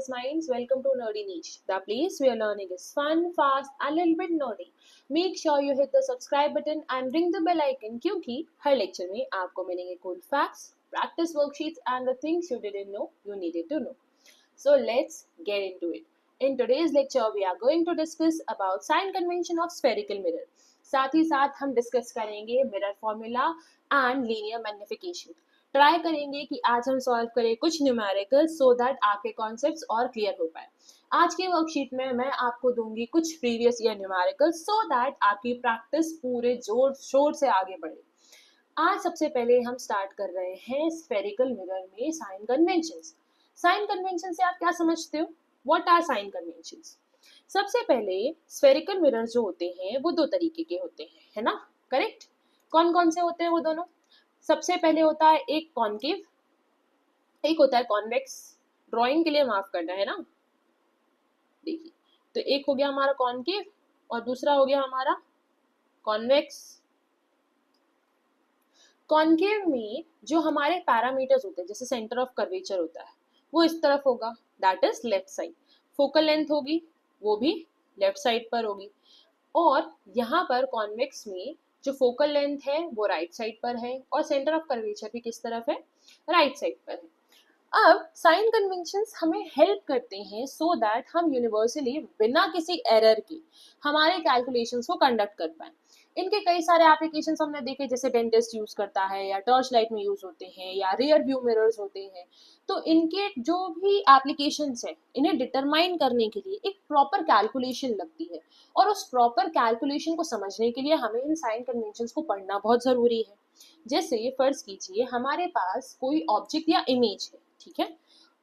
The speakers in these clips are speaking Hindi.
curious minds, welcome to Nerdy Niche, the place where learning is fun, fast, and a little bit nerdy. Make sure you hit the subscribe button and ring the bell icon क्योंकि हर lecture में आपको मिलेंगे cool facts, practice worksheets, and the things you didn't know you needed to know. So let's get into it. In today's lecture, we are going to discuss about sign convention of spherical mirror. साथ ही साथ हम डिस्कस करेंगे mirror formula and linear magnification. Try करेंगे कि आज हम सॉल्व करें कुछ न्यूमेरिकल सो दैट आपके कॉन्सेप्ट्स और क्लियर हो पाए. आज की वर्कशीट में मैं आपको दूंगी कुछ previous year numerical so that आपकी प्रैक्टिस पूरे जोर शोर से आगे बढ़े. आज सबसे पहले हम स्टार्ट कर रहे हैं स्फेरिकल मिरर में साइन कन्वेंशंस. साइन कन्वेंशन से आप क्या समझते हो? What are sign conventions? सबसे पहले स्फेरिकल मिरर जो होते हैं वो दो तरीके के होते हैं, है ना? करेक्ट. कौन कौन से होते हैं वो दोनों? सबसे पहले होता है एक कॉन्केव, एक होता है कॉन्वेक्स. ड्राइंग के लिए माफ करना है ना. देखिए, तो एक हो गया हमारा कॉन्केव और दूसरा हो गया हमारा कॉन्वेक्स. कॉन्केव में जो हमारे पैरामीटर्स होते हैं, जैसे सेंटर ऑफ कर्वेचर होता है, वो इस तरफ होगा, that is left side. Focal length होगी, वो भी लेफ्ट साइड पर होगी. और यहाँ पर कॉन्वेक्स में जो फोकल लेंथ है वो राइट साइड पर है और सेंटर ऑफ कर्वेचर भी किस तरफ है? राइट साइड पर है. अब साइन कन्वेंशंस हमें हेल्प करते हैं सो दैट हम यूनिवर्सली बिना किसी एरर के हमारे कैलकुलेशंस को कंडक्ट कर पाए. इनके कई सारे एप्लीकेशंस हमने देखे, जैसे डेंटिस्ट यूज करता है या टॉर्च लाइट में यूज होते हैं या रियर व्यू मिरर्स होते हैं. तो इनके जो भी एप्लीकेशंस हैं, इन्हें डिटरमाइन करने के लिए एक प्रॉपर कैलकुलेशन लगती है और उस प्रॉपर कैलकुलेशन को समझने के लिए हमें इन साइन कन्वेंशंस को पढ़ना बहुत जरूरी है. जैसे फर्ज कीजिए हमारे पास कोई ऑब्जेक्ट या इमेज है, ठीक है.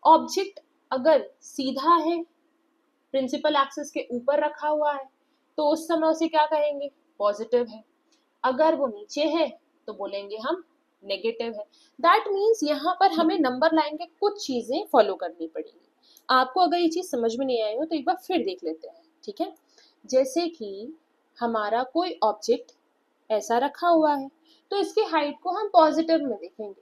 ऑब्जेक्ट अगर सीधा है, प्रिंसिपल एक्सिस के ऊपर रखा हुआ है, तो उस समय उसे क्या कहेंगे? पॉजिटिव है. अगर वो नीचे है तो बोलेंगे हम नेगेटिव है. दैट मीन्स यहाँ पर हमें नंबर लाइन के कुछ चीजें फॉलो करनी पड़ेंगी. आपको अगर ये चीज समझ में नहीं आई हो तो एक बार फिर देख लेते हैं, ठीक है. जैसे कि हमारा कोई ऑब्जेक्ट ऐसा रखा हुआ है तो इसकी हाइट को हम पॉजिटिव में देखेंगे,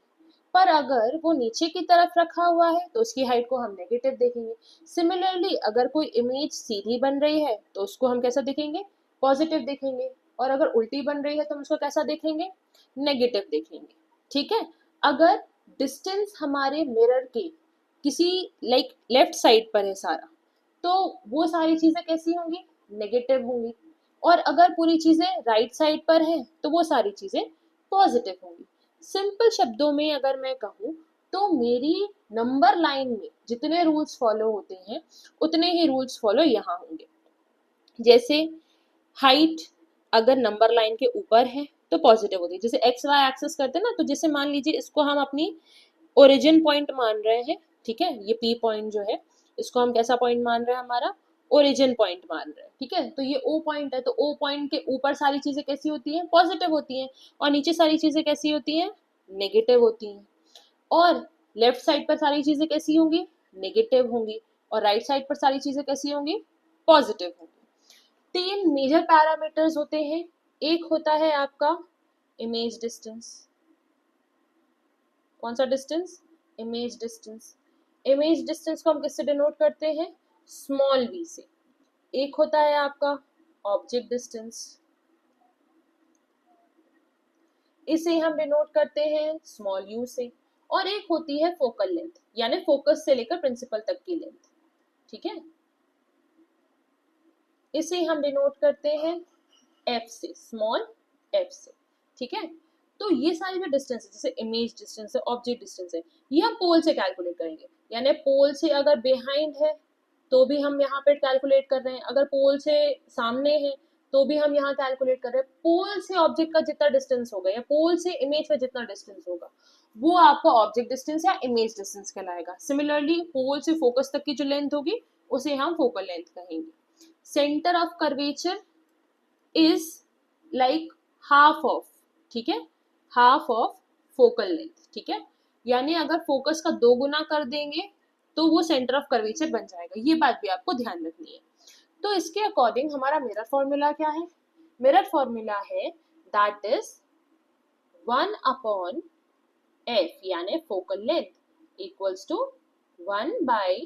पर अगर वो नीचे की तरफ रखा हुआ है तो उसकी हाइट को हम नेगेटिव देखेंगे. सिमिलरली अगर कोई इमेज सीधी बन रही है तो उसको हम कैसा देखेंगे? पॉजिटिव देखेंगे. और अगर उल्टी बन रही है तो हम उसको कैसा देखेंगे? नेगेटिव देखेंगे. ठीक है. अगर डिस्टेंस हमारे मिरर के किसी लाइक लेफ्ट साइड पर है सारा, तो वो सारी चीजें कैसी होंगी? नेगेटिव होंगी. और अगर पूरी चीजें राइट साइड पर है तो वो सारी चीजें पॉजिटिव होंगी. सिंपल शब्दों में अगर मैं कहूँ तो मेरी नंबर लाइन में जितने रूल्स फॉलो होते हैं उतने ही रूल्स फॉलो यहाँ होंगे. जैसे हाइट अगर नंबर लाइन के ऊपर है तो पॉजिटिव होती है. जैसे एक्स वाई एक्सेस करते हैं ना, तो जैसे मान लीजिए इसको हम अपनी ओरिजिन पॉइंट मान रहे हैं, ठीक है. ये पी पॉइंट जो है इसको हम कैसा पॉइंट मान रहे हैं? हमारा ओरिजिन पॉइंट मान रहे हैं, ठीक है. तो ये ओ पॉइंट है, तो ओ पॉइंट के ऊपर सारी चीजें कैसी होती हैं? पॉजिटिव होती हैं. और नीचे सारी चीजें कैसी होती हैं? नेगेटिव होती हैं. और लेफ्ट साइड पर सारी चीजें कैसी होंगी? नेगेटिव होंगी. और राइट साइड पर सारी चीजें कैसी होंगी? पॉजिटिव होंगी. 3 मेजर पैरामीटर्स होते हैं. एक होता है आपका इमेज डिस्टेंस. कौन सा distance? Image distance. Image distance को हम किससे डिनोट करते हैं? स्मॉल v से. एक होता है आपका ऑब्जेक्ट डिस्टेंस, इसे हम डिनोट करते हैं स्मॉल u से. और एक होती है फोकल लेंथ, यानी फोकस से लेकर प्रिंसिपल तक की लेंथ, ठीक है. इसे हम डिनोट करते हैं f से, स्मॉल f से, ठीक है. तो ये सारी जो डिस्टेंस है, जैसे इमेज डिस्टेंस है, ऑब्जेक्ट डिस्टेंस है, ये हम पोल से कैलकुलेट करेंगे. यानी पोल से अगर बिहाइंड है तो भी हम यहाँ पे कैलकुलेट कर रहे हैं, अगर पोल से सामने है तो भी हम यहाँ कैलकुलेट कर रहे हैं. पोल से ऑब्जेक्ट का जितना डिस्टेंस होगा या पोल से इमेज का जितना डिस्टेंस होगा वो आपका ऑब्जेक्ट डिस्टेंस या इमेज डिस्टेंस कहलाएगा. सिमिलरली पोल से फोकस तक की जो लेंथ होगी उसे हम फोकल लेंथ कहेंगे. Centre of curvature is like half of, ठीक है, हाफ ऑफ फोकल लेंथ, ठीक है. यानी अगर फोकस का 2 गुना कर देंगे तो वो सेंटर ऑफ कर्वेचर बन जाएगा. ये बात भी आपको ध्यान रखनी है. तो इसके अकॉर्डिंग हमारा मिरर फॉर्मूला क्या है? मिरर फॉर्मूला है दैट इज 1 अपॉन f यानी focal length equals to 1 by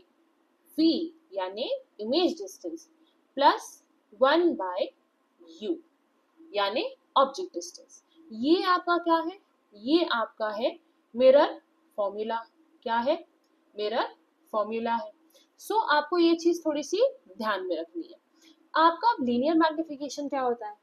v यानी इमेज डिस्टेंस प्लस 1/u यानी ऑब्जेक्ट डिस्टेंस। ये आपका क्या है? ये आपका है मिरर फॉर्मूला। क्या है? मिरर फॉर्मूला है। सो आपको ये चीज थोड़ी सी ध्यान में रखनी है। आपका लीनियर मैग्निफिकेशन क्या होता है?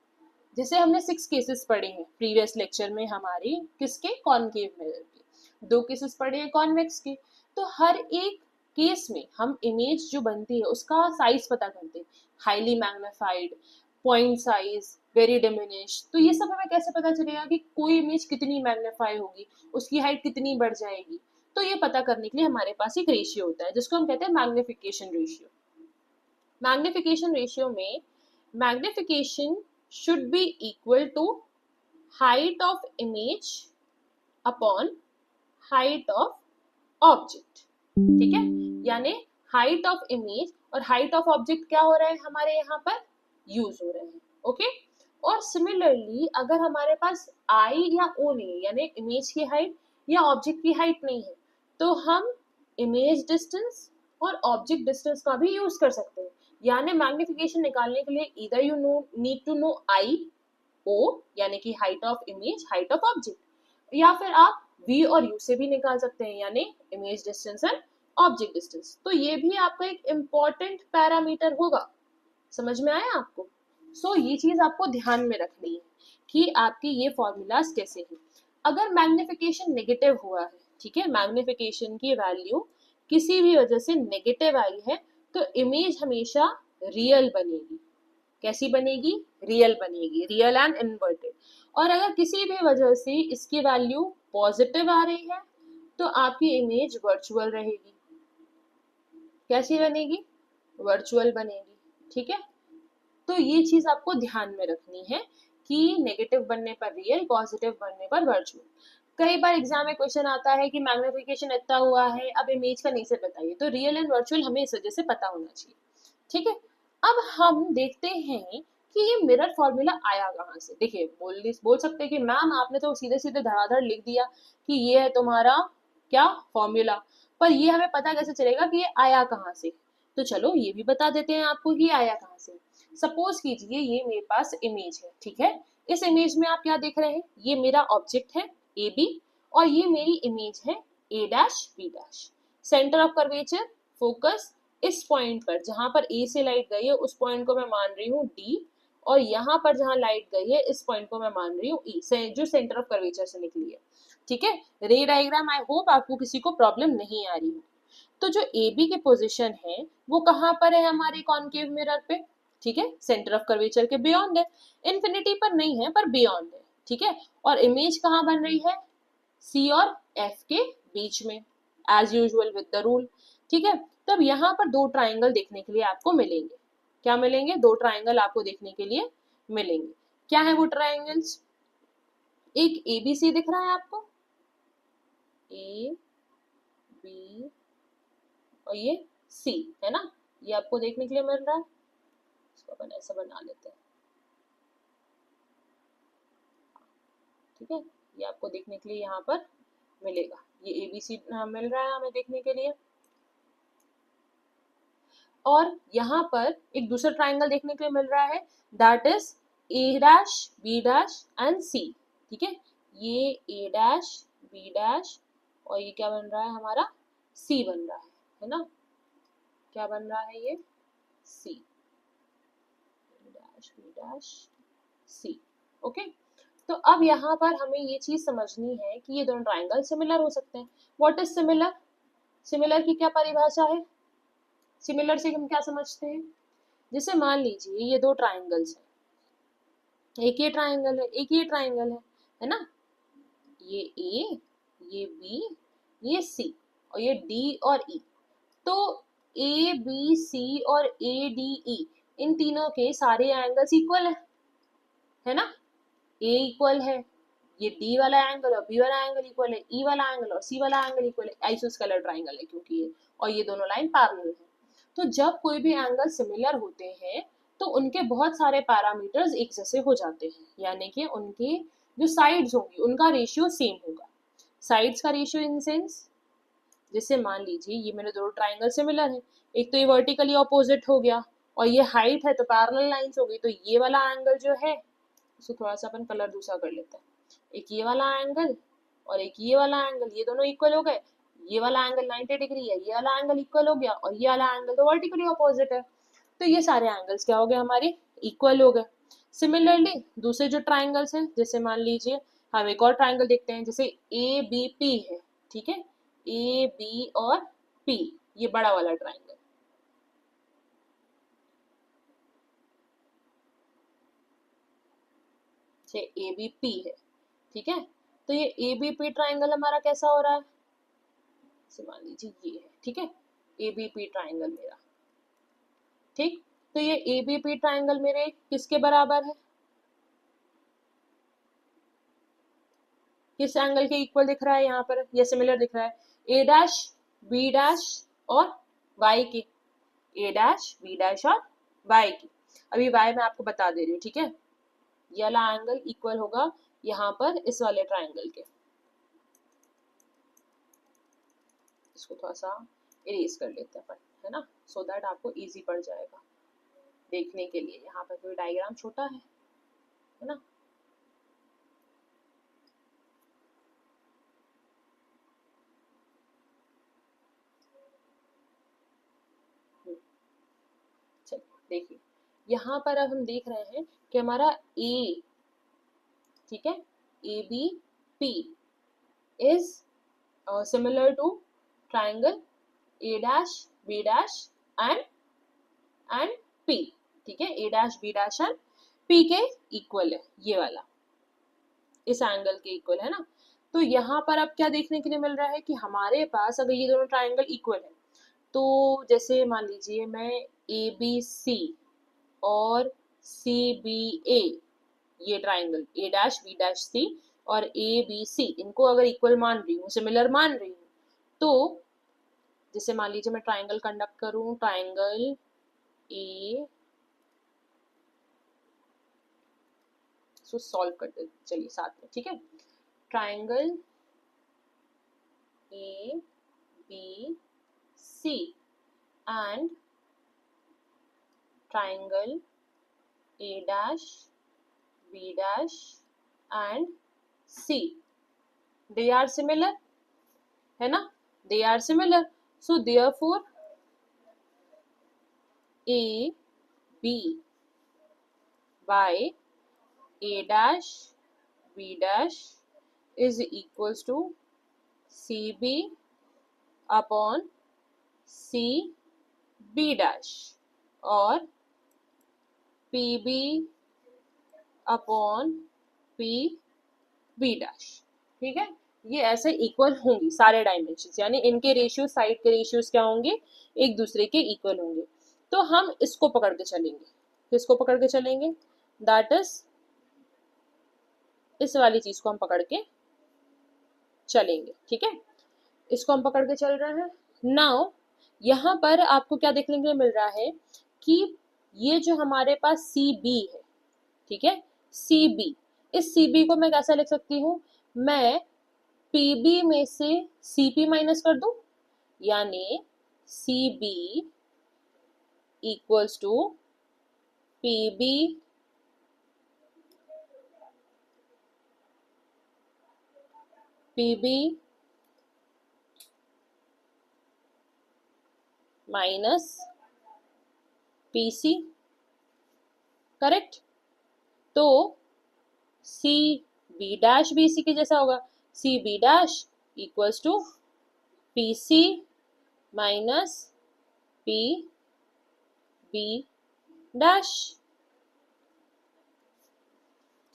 जैसे हमने 6 केसेस पढ़े हैं प्रीवियस लेक्चर में हमारी, किसके? कॉनकेव मिरर के। 2 केसेस पढ़े हैं कॉन्वेक्स के। तो हर एक केस में हम इमेज जो बनती है उसका साइज पता करते हैं, highly magnified, point size, very diminish. तो ये सब हमें कैसे पता चलेगा कि कोई इमेज कितनी मैग्नीफाई होगी, उसकी हाइट कितनी बढ़ जाएगी? तो ये पता करने के लिए हमारे पास एक रेशियो होता है जिसको हम कहते हैं मैग्निफिकेशन रेशियो। मैग्निफिकेशन रेशियो में magnification should be equal to height of image upon height of object। ठीक है, यानी height of image और height of object क्या हो रहा है हमारे यहाँ पर? यूज हो रहे हैं। ओके, और सिमिलरली अगर हमारे पास आई या ओ नहीं है, यानी इमेज की हाइट या ऑब्जेक्ट की हाइट नहीं है, तो हम इमेज डिस्टेंस और ऑब्जेक्ट डिस्टेंस का भी यूज कर सकते हैं। यानी मैग्निफिकेशन निकालने के लिए इधर यू नीड टू नो आई ओ यानी कि height of image, height of object, या फिर आप v और u से भी निकाल सकते हैं, यानी image distance and object distance. तो ये भी आपका एक इम्पॉर्टेंट पैरामीटर होगा। समझ में आया आपको? सो ये चीज आपको ध्यान में रखनी है कि आपकी ये फॉर्मूलाज कैसे हैं। अगर मैग्निफिकेशन नेगेटिव हुआ है, ठीक है, मैग्निफिकेशन की वैल्यू किसी भी वजह से नेगेटिव आई है, तो इमेज हमेशा रियल बनेगी। कैसी बनेगी? रियल बनेगी, रियल एंड इन्वर्टेड। और अगर किसी भी वजह से इसकी वैल्यू पॉजिटिव आ रही है, तो आपकी इमेज वर्चुअल रहेगी। कैसी बनेगी? वर्चुअल बनेगी। ठीक है, तो ये चीज आपको ध्यान में रखनी है कि नेगेटिव बनने पर रियल, पॉजिटिव बनने पर वर्चुअल। कई बार एग्जाम में क्वेश्चन आता है कि मैग्निफिकेशन इतना हुआ है, अब इमेज का नेचर बताइए। तो रियल एंड वर्चुअल हमें इस वजह से पता होना चाहिए। ठीक है, अब हम देखते हैं कि ये मिरर फॉर्मूला आया कहाँ से। देखिए, बोल सकते हैं कि मैम आपने तो सीधे सीधे धड़ाधड़ लिख दिया कि ये है तुम्हारा क्या फॉर्मूला, पर ये हमें पता कैसे चलेगा कि ये आया कहाँ से? तो चलो ये भी बता देते हैं आपको कि ये आया कहाँ से। सपोज कीजिए ये मेरे पास इमेज है, ठीक है। इस इमेज में आप क्या देख रहे हैं? ये मेरा ऑब्जेक्ट है ए बी, और ये मेरी इमेज है A dash B dash. Centre of curvature, focus इस पॉइंट पर, जहां पर ए से लाइट गई है उस पॉइंट को मैं मान रही हूँ डी, और यहाँ पर जहां लाइट गई है इस पॉइंट को मैं मान रही हूँ ई, से जो सेंटर ऑफ कर्वेचर से निकली है। ठीक है, रे डायग्राम आई होप आपको किसी को प्रॉब्लम नहीं आ रही है। तो जो ए बी की पोजिशन है वो कहाँ पर है हमारे कॉनकेव मिरर पे? ठीक है, सेंटर ऑफ कर्वेचर के बियॉन्ड है, इन्फिनिटी पर नहीं है पर बियॉन्ड है। ठीक है, और इमेज कहाँ बन रही है? सी और एफ के बीच में, as usual with the rule. ठीक है, तब यहाँ पर 2 ट्राइंगल देखने के लिए आपको मिलेंगे। क्या मिलेंगे? 2 ट्राइंगल आपको देखने के लिए मिलेंगे। क्या है वो ट्राइंगल्स? एक ए बी सी दिख रहा है आपको, ए बी और ये सी, है ना? ये आपको देखने के लिए मिल रहा है। इसको अपन ऐसा बना लेते हैं। ठीक है, ये आपको देखने के लिए यहाँ पर मिलेगा। ये ए बी सी मिल रहा है हमें देखने के लिए। और यहाँ पर एक दूसरा ट्राइंगल देखने के लिए मिल रहा है, that is A dash B dash and C. ठीक है, ये ए डैश बी डैश और ये क्या बन रहा है हमारा? सी बन रहा है ना? क्या बन रहा है ये? सी, ए डैश बी डैश सी। ओके, तो अब यहाँ पर हमें ये चीज समझनी है कि ये दोनों ट्राइंगल सिमिलर हो सकते हैं। What is similar? सिमिलर की क्या परिभाषा है? सिमिलर से हम क्या समझते हैं? जैसे मान लीजिए ये 2 ट्राइंगल्स हैं, एक ये ट्राइंगल है, एक ये ट्राइंगल है ना? ये ए, ये बी, ये सी, और ये डी और ई। तो ए बी सी और ए डी ई, इन तीनों के सारे एंगल्स इक्वल है ना? ए इक्वल है, ये डी वाला एंगल और बी वाला एंगल इक्वल है, ई वाला एंगल और सी वाला एंगल इक्वल है। आइसोस्केलर ट्राइंगल है क्योंकि ये, और ये दोनों लाइन पैरेलल है। तो जब कोई भी एंगल सिमिलर होते हैं तो उनके बहुत सारे पैरामीटर्स एक जैसे हो जाते हैं, यानी कि उनके जो साइड्स होंगी उनका रेशियो सेम होगा। साइड्स का रेशियो इन सेंस जैसे मान लीजिए ये मेरे दोनों ट्राइंगल सिमिलर है, एक तो ये वर्टिकली ऑपोजिट हो गया और ये हाइट है तो पैरेलल लाइंस हो गई, तो ये वाला एंगल जो है उसको थोड़ा सा अपन कलर दूसरा कर लेते हैं, एक ये वाला एंगल और एक ये वाला एंगल, ये दोनों इक्वल हो गए, ये वाला एंगल 90 डिग्री है, ये वाला एंगल इक्वल हो गया और ये वाला एंगल तो वर्टिकली ऑपोजिट है, तो ये सारे एंगल्स क्या हो गए हमारे, इक्वल हो गए। सिमिलरली दूसरे जो ट्राइंगल्स हैं, जैसे मान लीजिए हम एक और ट्राइंगल देखते हैं, जैसे ए बी पी है, ठीक है, ए बी और पी, ये बड़ा वाला ट्राइंगल, जैसे ए बी पी है, ठीक है, तो ये ए बी पी ट्राइंगल हमारा कैसा हो रहा है, जैसे मान लीजिए ये है, ठीक है, ए बी पी ट्राइंगल मेरा, ठीक, तो ये ए बी पी ट्राइंगल मेरे किसके बराबर है, किस एंगल के इक्वल दिख रहा है यहाँ पर, ये सिमिलर दिख रहा है, ए डैश बी डैश और वाई के, ए डैश बी डैश और वाई की, अभी वाई मैं आपको बता दे रही हूँ, ठीक है, ये वाला एंगल इक्वल होगा यहाँ पर इस वाले ट्राइंगल के, इसको थोड़ा सा इरेज कर लेते हैं अपन, है ना, सो दैट आपको इजी पड़ जाएगा देखने के लिए, यहाँ पर कोई डायग्राम छोटा है ना, चलिए देखिए, यहाँ पर अब हम देख रहे हैं कि हमारा ए, ठीक है, A B P is similar to triangle A dash B dash and and P, ठीक है, A dash B dash and P के इक्वल है, ये वाला इस एंगल के इक्वल है ना, तो यहाँ पर अब क्या देखने के लिए मिल रहा है कि हमारे पास अगर ये दोनों ट्राइंगल इक्वल है, तो जैसे मान लीजिए मैं ए बी सी और सी बी ए, ये triangle A dash B dash C और ए बी सी, इनको अगर इक्वल मान रही हूँ, सिमिलर मान रही हूँ, तो जैसे मान लीजिए मैं ट्राइंगल कंडक्ट करूँ, ट्राइंगल ए, इसको सॉल्व करते चलिए साथ में, ठीक है, triangle A B C and triangle A dash B dash and C, they are similar, है ना, they are similar, so therefore a b by a dash b dash is equals to cb upon c b dash और pb upon p b dash, ठीक है, ये ऐसे इक्वल होंगी सारे डायमेंशन, यानी इनके रेशियो, साइड के रेशियोज क्या होंगे, एक दूसरे के इक्वल होंगे, तो हम इसको पकड़ के चलेंगे, किसको पकड़ के चलेंगे, दैट इज इस वाली चीज को हम पकड़ के चलेंगे, ठीक है, इसको हम पकड़ के चल रहे हैं। नाउ यहाँ पर आपको क्या देखने के लिए मिल रहा है कि ये जो हमारे पास सी बी है, ठीक है, सी बी, इस सी बी को मैं कैसा लिख सकती हूँ, मैं पी बी में से सी पी माइनस कर दूं, यानी C B equals to P B P B minus P C, correct, तो C B dash B C के जैसा होगा, C B dash equals to P C minus P B dash,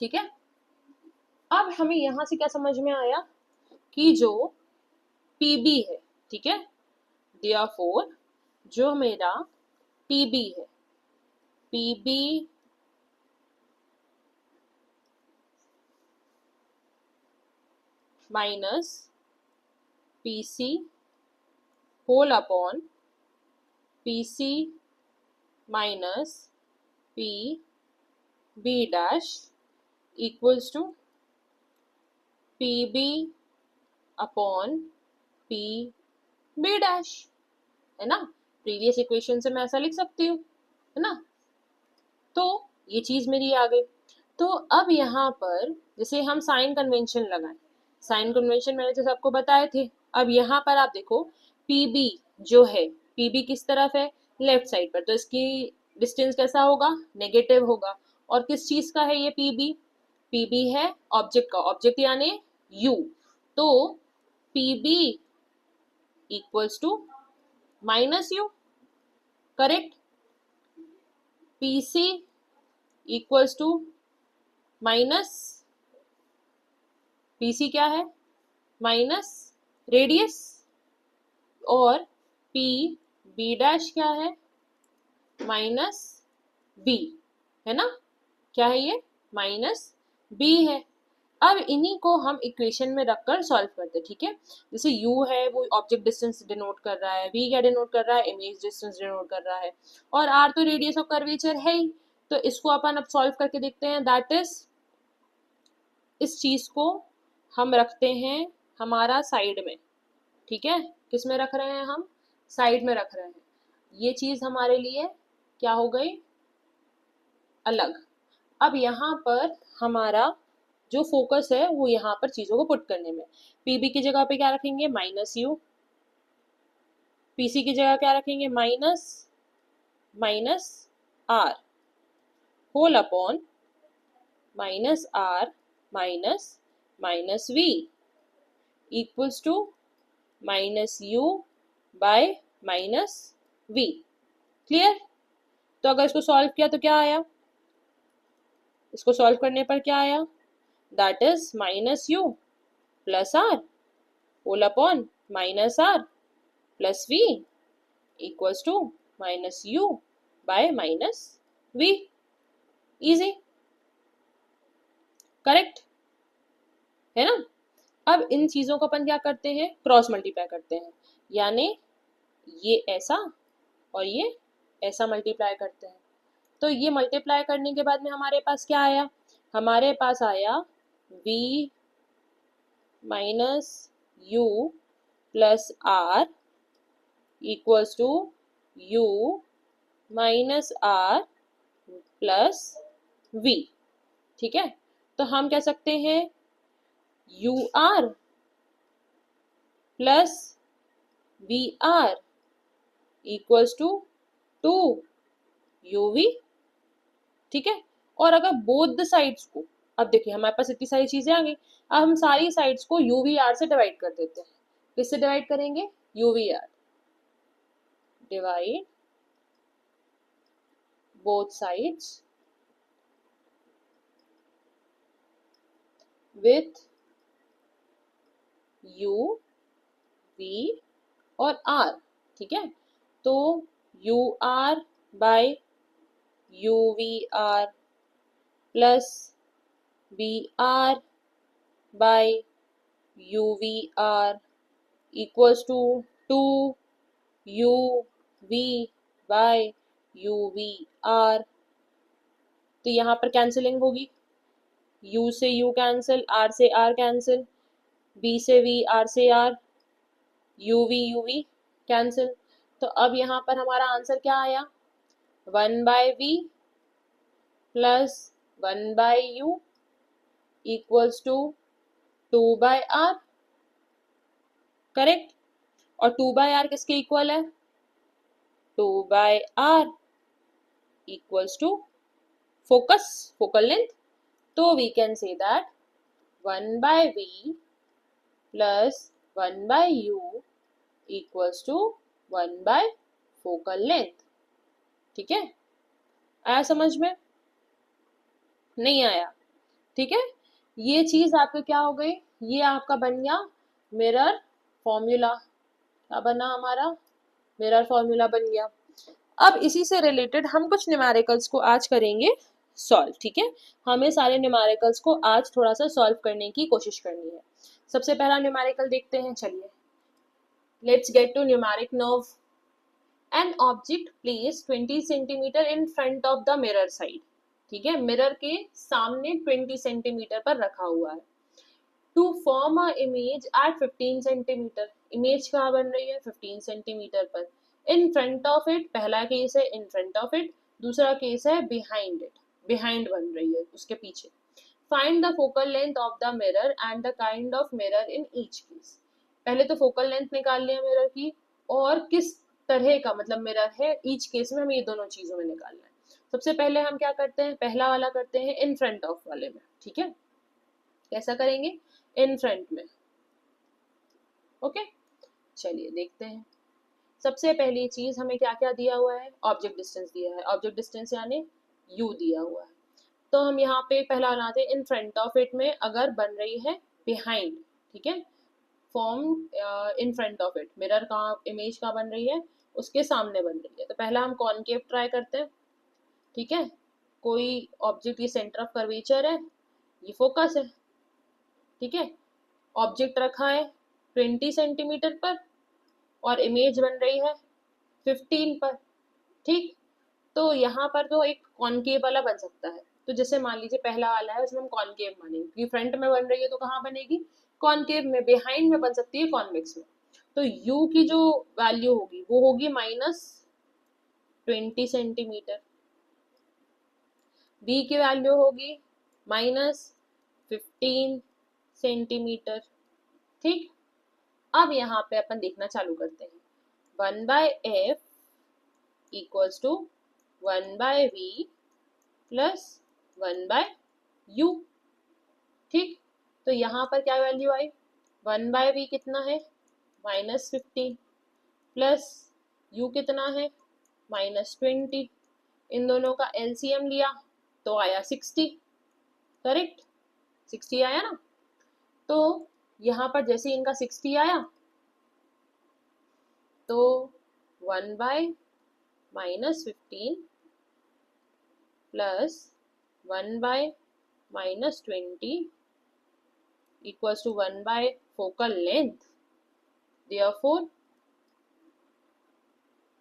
ठीक है, अब हमें यहां से क्या समझ में आया कि जो पीबी है, ठीक है, देयरफॉर जो मेरा पीबी है, PB minus PC whole upon PC minus P B dash equals to PB upon P B dash, है ना। प्रीवियस इक्वेशन से मैं ऐसा लिख सकती हूँ, है ना। तो ये चीज मेरी आ गई। तो अब यहाँ पर जैसे हम साइन कन्वेंशन लगाएं, साइन कन्वेंशन मैंने जैसे आपको बताए थे। अब यहाँ पर आप देखो पीबी जो है, पीबी किस तरफ है, लेफ्ट साइड पर, तो इसकी डिस्टेंस कैसा होगा, नेगेटिव होगा। और किस चीज का है ये पीबी, पीबी है ऑब्जेक्ट का, ऑब्जेक्ट यानी यू। तो PB equals to minus u, correct. PC equals to minus, PC क्या है, माइनस रेडियस। और पी बी डैश क्या है, माइनस बी, है ना। क्या है ये, माइनस बी है। अब इन्हीं को हम इक्वेशन में रखकर सॉल्व करते हैं, ठीक है। जैसे u है वो ऑब्जेक्ट डिस्टेंस डिनोट कर रहा है, v क्या डिनोट कर रहा है, इमेज डिस्टेंस डिनोट कर रहा है, और r तो रेडियस ऑफ कर्वेचर है ही। तो इसको अपन अब सॉल्व करके देखते हैं। दैट इज, इस चीज को हम रखते हैं हमारा साइड में, ठीक है। किस में रख रहे हैं हम, साइड में रख रहे हैं। ये चीज हमारे लिए क्या हो गई, अलग। अब यहाँ पर हमारा जो फोकस है वो यहाँ पर चीजों को पुट करने में। पीबी की जगह पे क्या रखेंगे, माइनस यू। पीसी की जगह क्या रखेंगे, minus minus r whole upon minus r minus minus v equals to minus u by minus v. Clear. तो अगर इसको सॉल्व किया तो क्या आया, इसको सॉल्व करने पर क्या आया, that is minus u plus r whole upon minus r plus v equals to minus u by minus v. Easy, correct, है ना। अब इन चीजों को अपन क्या करते हैं, क्रॉस मल्टीप्लाई करते हैं, यानी ये ऐसा और ये ऐसा मल्टीप्लाई करते हैं। तो ये मल्टीप्लाई करने के बाद में हमारे पास क्या आया, हमारे पास आया v minus u plus r equals to u minus r plus v, ठीक है। तो हम कह सकते हैं u r plus v r equals to two u v, ठीक है। और अगर बोथ द साइड्स को, अब देखिए हमारे पास इतनी सारी चीजें आ गई, अब हम सारी साइड्स को यू वी आर से डिवाइड कर देते हैं। किससे डिवाइड करेंगे, u v r, divide both sides with u v और r, ठीक है। तो u r by u v r plus v r by u v r equals to 2 u v by u v r। तो यहाँ पर कैंसिलिंग होगी, u से u कैंसिल, r से r कैंसिल, v से v, r से r, u v कैंसिल। तो अब यहाँ पर हमारा आंसर क्या आया, 1 by v plus 1 by u equals to 2 by r, correct. और 2 बाय r किसके इक्वल है, 2 by r equals to focus, focal length. तो we can say that 1 by v plus 1 by u equals to 1 by focal length, ठीक है। आया समझ में, नहीं आया, ठीक है। ये चीज आपके क्या हो गई, ये आपका बन गया मिरर फॉर्मूला। क्या बना हमारा, मिरर फॉर्मूला बन गया। अब इसी से रिलेटेड हम कुछ न्यूमेरिकल्स को आज करेंगे सॉल्व, ठीक है। हमें सारे न्यूमेरिकल्स को आज थोड़ा सा सॉल्व करने की कोशिश करनी है। सबसे पहला न्यूमेरिकल देखते हैं, चलिए let's get to numeric nerve. An object place 20 centimetre in front of the mirror side, ठीक है। मिरर के सामने 20 सेंटीमीटर पर रखा हुआ है। To form a image at 15 centimetre. Image कहाँ बन रही है? 15 सेंटीमीटर पर। इन फ्रंट ऑफ इट, पहला केस है इन फ्रंट ऑफ इट, दूसरा केस है बिहाइंड इट, बिहाइंड बन रही है उसके पीछे। Find the focal length of the mirror and the kind of mirror in each case. पहले तो फोकल लेंथ निकाल लिया मिरर की, और किस तरह का मतलब मिरर है, ईच केस में हमें ये दोनों चीजों में निकालना है। सबसे पहले हम क्या करते हैं, पहला वाला करते हैं इन फ्रंट ऑफ वाले में, ठीक है। कैसा करेंगे? इन फ्रंट में। ओके, चलिए देखते हैं। सबसे पहली चीज हमें क्या क्या दिया हुआ है? ऑब्जेक्ट डिस्टेंस दिया है। ऑब्जेक्ट डिस्टेंस यानी यू दिया हुआ है। तो हम यहाँ पे पहला बनाते हैं इन फ्रंट ऑफ इट में अगर बन रही है बिहाइंड, ठीक है। Form in front of it, mirror कहाँ, इमेज कहाँ बन रही है? उसके सामने बन रही है। तो पहला हम कॉनकेव ट्राई करते हैं, ठीक है। कोई ऑब्जेक्ट की सेंटर ऑफ कर्वेचर है, ये फोकस है, ठीक है। ऑब्जेक्ट रखा है 20 सेंटीमीटर पर और इमेज बन रही है 15 पर, ठीक। तो यहाँ पर तो एक कॉनकेव वाला बन सकता है। तो जैसे मान लीजिए पहला वाला है, उसमें हम कॉनकेव मानेंगे क्योंकि फ्रंट में बन रही है, तो कहाँ बनेगी? कॉनकेव में। बिहाइंड में बन सकती है कॉन्वेक्स में। तो u की जो वैल्यू होगी वो होगी -20 सेंटीमीटर, v की वैल्यू होगी -15 सेंटीमीटर, ठीक। अब यहाँ पे अपन देखना चालू करते हैं। 1/f equals to 1/v plus 1/u, ठीक। तो यहाँ पर क्या वैल्यू आई? 1/v कितना है? -15 प्लस u कितना है? -20। इन दोनों का एलसीएम लिया तो आया 60, करेक्ट। 60 आया ना। तो यहाँ पर जैसे इनका 60 आया तो 1/-15 plus 1/-20 equals to 1 by focal length, therefore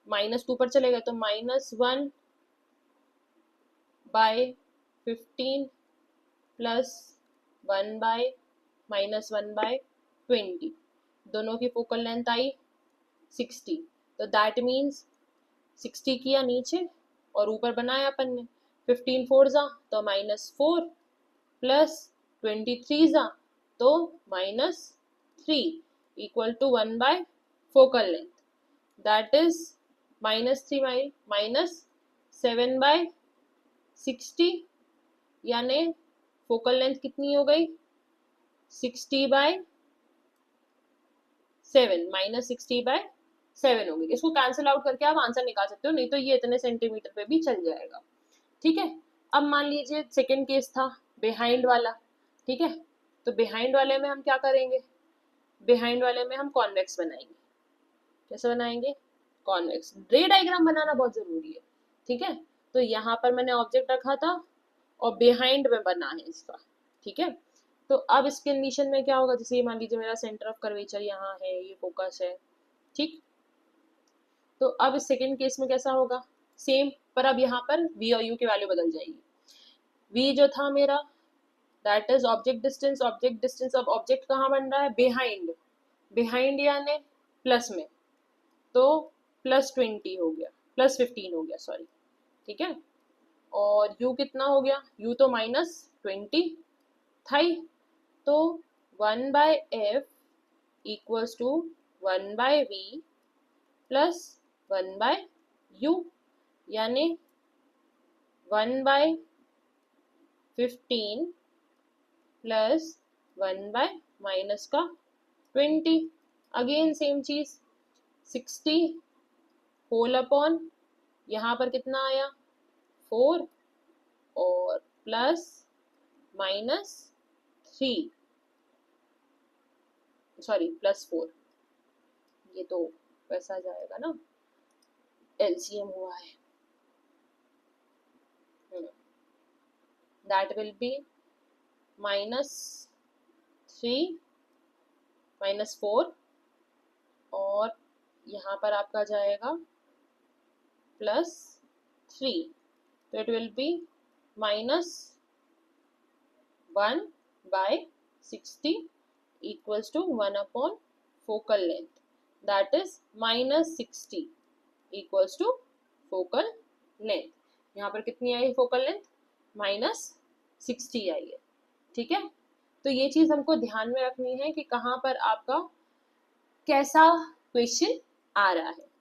-2 पर चलेगा तो -1/15 प्लस 1/-1/20, दोनों की फोकल लेंथ आई 60। तो दैट मीन्स 60 किया नीचे और ऊपर बनाया अपन ने, 15 4 जा तो -4 प्लस 23 जा तो -3 equal to 1 by focal length, that is -3 -7/60, यानी फोकल लेंथ कितनी हो गई? 60/7, -60/7 हो गई। इसको कैंसिल आउट करके आप आंसर निकाल सकते हो, नहीं तो ये इतने सेंटीमीटर पे भी चल जाएगा, ठीक है। अब मान लीजिए सेकेंड केस था बिहाइंड वाला, ठीक है। तो बिहाइंड वाले में हम क्या करेंगे? बिहाइंड वाले में हम कॉन्वेक्स बनाएंगे। कैसे बनाएंगे? कॉन्वेक्स। रे डायग्राम बनाना बहुत जरूरी है, ठीक है। तो यहाँ पर मैंने ऑब्जेक्ट रखा था और बिहाइंड में बना है इसका, ठीक है। तो अब इस कंडीशन में क्या होगा? जैसे मान लीजिए मेरा सेंटर ऑफ कर्वेचर यहाँ है, ये फोकस है, ठीक। तो अब इस सेकेंड केस में कैसा होगा? सेम, पर अब यहाँ पर v और u की वैल्यू बदल जाएगी। v जो था मेरा, that is object distance. Object distance, अब ऑब्जेक्ट कहाँ बन रहा है? बिहाइंड। बिहाइंड यानी प्लस में, तो +20 हो गया, +15 हो गया, सॉरी, ठीक है। और u कितना हो गया? u तो -20 था ही, तो 1/f equals to 1/v plus 1/u, यानी 1/15 प्लस 1/-20। अगेन सेम चीज, 60 होल अपॉन, यहाँ पर कितना आया? 4 और प्लस -3, सॉरी +4, ये तो वैसा जाएगा ना, एलसीएम हुआ है, दैट विल बी -3 -4 और यहाँ पर आपका जाएगा +3, तो it will be -1/60 equals to 1 upon focal length, that is -60 equals to focal length. यहाँ पर कितनी आई फोकल लेंथ? -60 आई है। ठीक है, तो ये चीज हमको ध्यान में रखनी है कि कहाँ पर आपका कैसा क्वेश्चन आ रहा है।